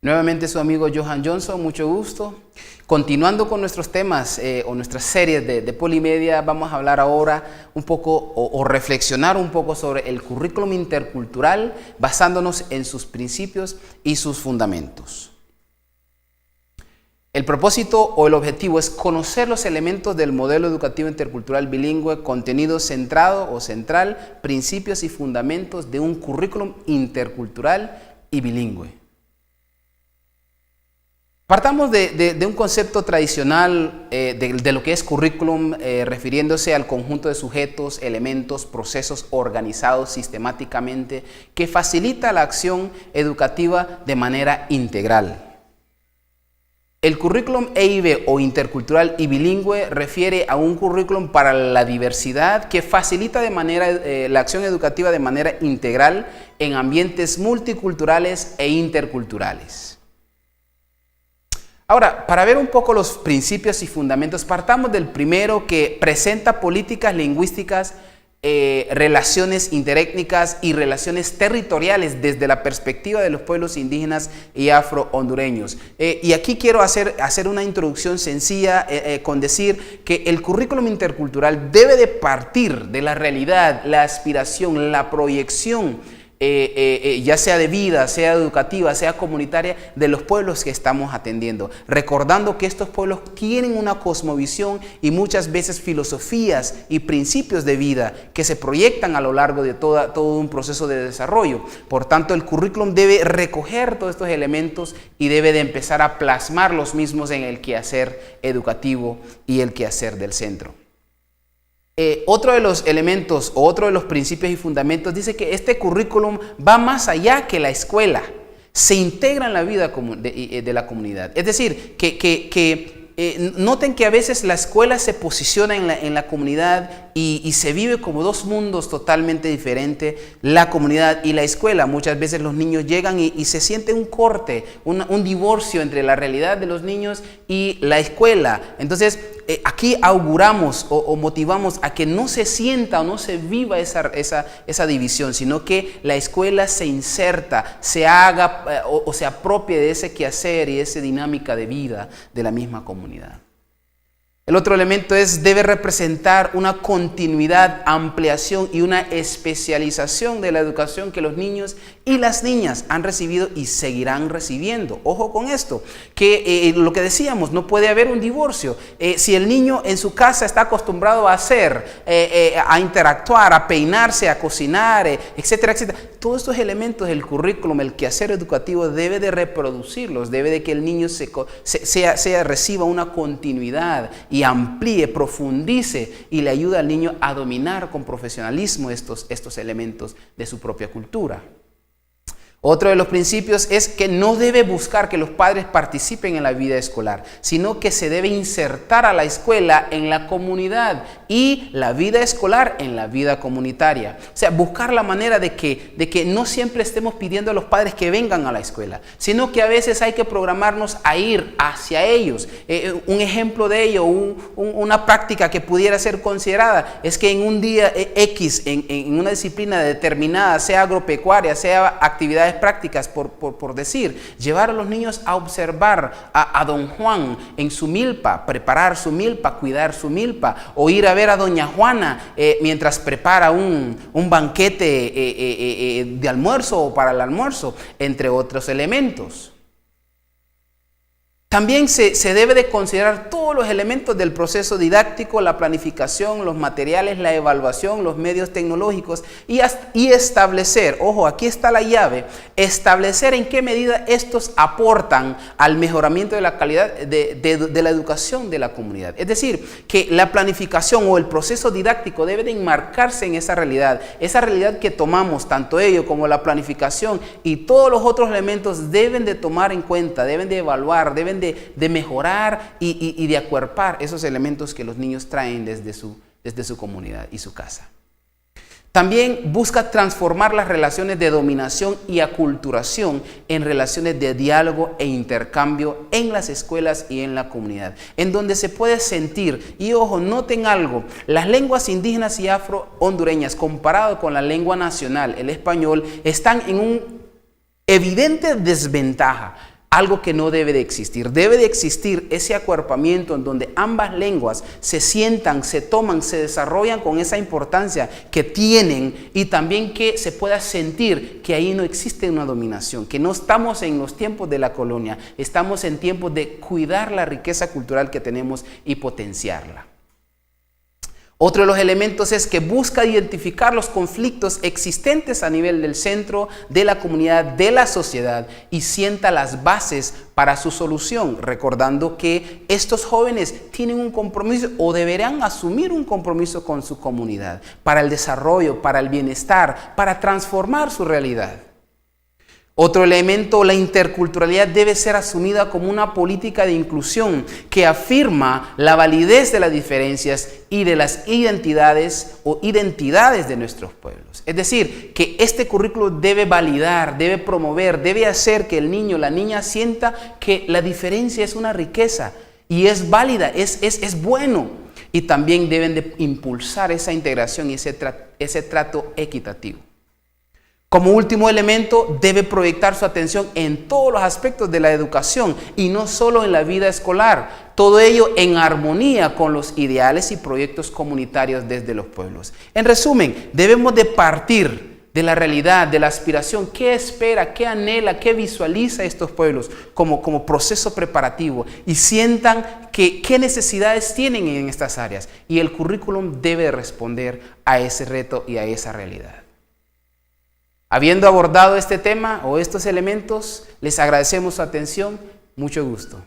Nuevamente su amigo Johan Johnson, mucho gusto. Continuando con nuestros temas o nuestras series de Polimedia, vamos a hablar ahora un poco o reflexionar un poco sobre el currículum intercultural basándonos en sus principios y sus fundamentos. El propósito o el objetivo es conocer los elementos del modelo educativo intercultural bilingüe, contenido centrado o central, principios y fundamentos de un currículum intercultural y bilingüe. Partamos de un concepto tradicional de lo que es currículum, refiriéndose al conjunto de sujetos, elementos, procesos organizados sistemáticamente que facilita la acción educativa de manera integral. El currículum EIB o intercultural y bilingüe refiere a un currículum para la diversidad que facilita la acción educativa de manera integral en ambientes multiculturales e interculturales. Ahora, para ver un poco los principios y fundamentos, partamos del primero, que presenta políticas lingüísticas, relaciones interétnicas y relaciones territoriales desde la perspectiva de los pueblos indígenas y afro-hondureños. Y aquí quiero hacer una introducción sencilla con decir que el currículum intercultural debe de partir de la realidad, la aspiración, la proyección, ya sea de vida, sea educativa, sea comunitaria, de los pueblos que estamos atendiendo, recordando que estos pueblos tienen una cosmovisión y muchas veces filosofías y principios de vida que se proyectan a lo largo de todo un proceso de desarrollo. Por tanto, el currículum debe recoger todos estos elementos y debe de empezar a plasmar los mismos en el quehacer educativo y el quehacer del centro. Otro de los elementos o otro de los principios y fundamentos dice que este currículum va más allá que la escuela, se integra en la vida de la comunidad. Es decir, noten que a veces la escuela se posiciona en la comunidad y se vive como dos mundos totalmente diferentes, la comunidad y la escuela. Muchas veces los niños llegan y se siente un corte, un divorcio entre la realidad de los niños y la escuela. Entonces, aquí auguramos o motivamos a que no se sienta o no se viva esa división, sino que la escuela se inserta, se haga o se apropie de ese quehacer y esa dinámica de vida de la misma comunidad. El otro elemento debe representar una continuidad, ampliación y una especialización de la educación que los niños y las niñas han recibido y seguirán recibiendo. Ojo con esto, que lo que decíamos, no puede haber un divorcio. Si el niño en su casa está acostumbrado a hacer, a interactuar, a peinarse, a cocinar, etcétera, etcétera, todos estos elementos del currículum, el quehacer educativo debe de reproducirlos, debe de que el niño reciba una continuidad y amplíe, profundice y le ayude al niño a dominar con profesionalismo estos elementos de su propia cultura. Otro de los principios es que no debe buscar que los padres participen en la vida escolar, sino que se debe insertar a la escuela en la comunidad y la vida escolar en la vida comunitaria. O sea, buscar la manera de que no siempre estemos pidiendo a los padres que vengan a la escuela, sino que a veces hay que programarnos a ir hacia ellos. Un ejemplo de ello, una práctica que pudiera ser considerada, es que en un día X, en una disciplina determinada, sea agropecuaria, sea actividades prácticas, por decir, llevar a los niños a observar a don Juan en su milpa, preparar su milpa, cuidar su milpa, o ir a ver a doña Juana mientras prepara un banquete de almuerzo o para el almuerzo, entre otros elementos. También se debe de considerar todos los elementos del proceso didáctico, la planificación, los materiales, la evaluación, los medios tecnológicos y establecer, ojo, aquí está la llave, establecer en qué medida estos aportan al mejoramiento de la calidad de la educación de la comunidad. Es decir, que la planificación o el proceso didáctico debe de enmarcarse en esa realidad que tomamos, tanto ello como la planificación y todos los otros elementos deben de tomar en cuenta, deben de evaluar, deben de mejorar y de acuerpar esos elementos que los niños traen desde su comunidad y su casa. También busca transformar las relaciones de dominación y aculturación en relaciones de diálogo e intercambio en las escuelas y en la comunidad, en donde se puede sentir, y ojo, noten algo, las lenguas indígenas y afro-hondureñas comparado con la lengua nacional, el español, están en un evidente desventaja. algo que no debe de existir. Debe de existir ese acuerpamiento en donde ambas lenguas se sientan, se toman, se desarrollan con esa importancia que tienen, y también que se pueda sentir que ahí no existe una dominación, que no estamos en los tiempos de la colonia, estamos en tiempos de cuidar la riqueza cultural que tenemos y potenciarla. Otro de los elementos es que busca identificar los conflictos existentes a nivel del centro, de la comunidad, de la sociedad, y sienta las bases para su solución, recordando que estos jóvenes tienen un compromiso o deberán asumir un compromiso con su comunidad para el desarrollo, para el bienestar, para transformar su realidad. Otro elemento, la interculturalidad debe ser asumida como una política de inclusión que afirma la validez de las diferencias y de las identidades o identidades de nuestros pueblos. Es decir, que este currículo debe validar, debe promover, debe hacer que el niño, la niña sienta que la diferencia es una riqueza y es válida, es bueno. Y también deben de impulsar esa integración y ese trato equitativo. Como último elemento, debe proyectar su atención en todos los aspectos de la educación y no solo en la vida escolar. Todo ello en armonía con los ideales y proyectos comunitarios desde los pueblos. En resumen, debemos de partir de la realidad, de la aspiración, qué espera, qué anhela, qué visualiza estos pueblos como proceso preparativo, y sientan qué necesidades tienen en estas áreas. Y el currículum debe responder a ese reto y a esa realidad. Habiendo abordado este tema o estos elementos, les agradecemos su atención. Mucho gusto.